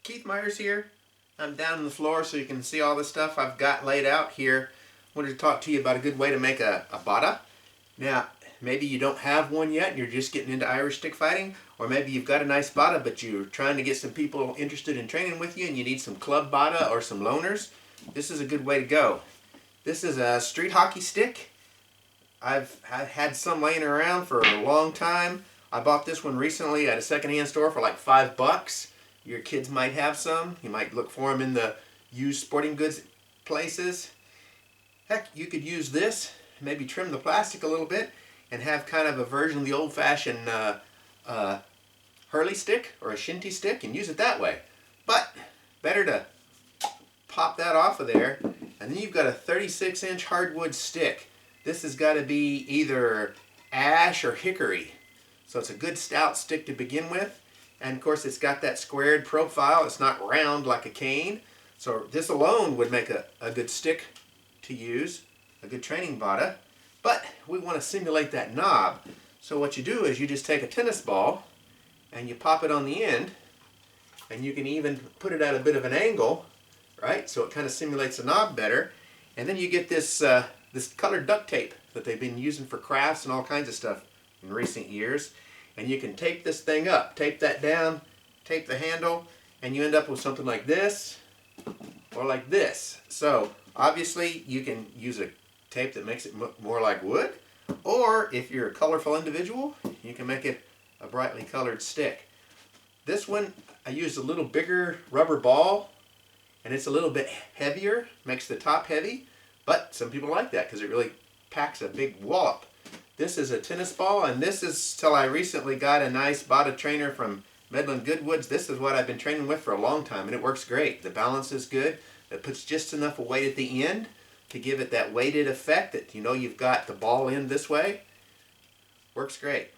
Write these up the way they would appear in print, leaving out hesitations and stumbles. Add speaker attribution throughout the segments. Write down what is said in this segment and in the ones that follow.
Speaker 1: Keith Myers here. I'm down on the floor so you can see all the stuff I've got laid out here. I wanted to talk to you about a good way to make a Bata. Now, maybe you don't have one yet and you're just getting into Irish stick fighting, or maybe you've got a nice Bata but you're trying to get some people interested in training with you and you need some club Bata or some loaners. This is a good way to go. This is a street hockey stick. I've had some laying around for a long time. I bought this one recently at a secondhand store for like $5. Your kids might have some. You might look for them in the used sporting goods places. Heck, you could use this, maybe trim the plastic a little bit, and have kind of a version of the old-fashioned hurley stick or a shinty stick and use it that way. But better to pop that off of there, and then you've got a 36-inch hardwood stick. This has got to be either ash or hickory. So it's a good stout stick to begin with. And of course it's got that squared profile. It's not round like a cane. So this alone would make a good stick to use, a good training Bata. But we want to simulate that knob. So what you do is you just take a tennis ball and you pop it on the end, and you can even put it at a bit of an angle, right? So it kind of simulates a knob better. And then you get this this colored duct tape that they've been using for crafts and all kinds of stuff in recent years. And you can tape this thing up, tape that down, tape the handle, and you end up with something like this or like this. So obviously you can use a tape that makes it more like wood, or if you're a colorful individual, you can make it a brightly colored stick. This one, I used a little bigger rubber ball, and it's a little bit heavier, makes the top heavy, but some people like that because it really packs a big wallop. This is a tennis ball, and this is till I recently got a nice Bata trainer from Medlin Goodwoods. This is what I've been training with for a long time, and it works great. The balance is good. It puts just enough weight at the end to give it that weighted effect that you know you've got the ball in this way. Works great.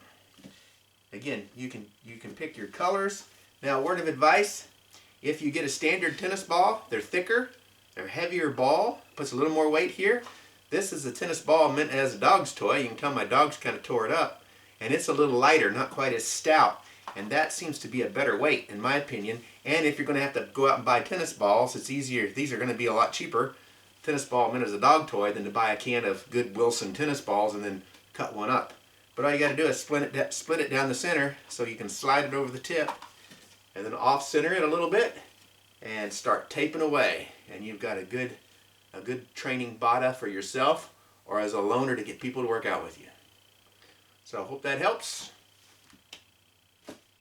Speaker 1: Again, you can pick your colors. Now, a word of advice: if you get a standard tennis ball, they're thicker, they're heavier ball, puts a little more weight here. This is a tennis ball meant as a dog's toy. You can tell my dog's kind of tore it up. And it's a little lighter, not quite as stout. And that seems to be a better weight, in my opinion. And if you're going to have to go out and buy tennis balls, it's easier. These are going to be a lot cheaper, tennis ball meant as a dog toy, than to buy a can of good Wilson tennis balls and then cut one up. But all you got to do is split it down the center so you can slide it over the tip. And then off-center it a little bit and start taping away. And you've got a good training Bata for yourself or as a loaner to get people to work out with you. So I hope that helps.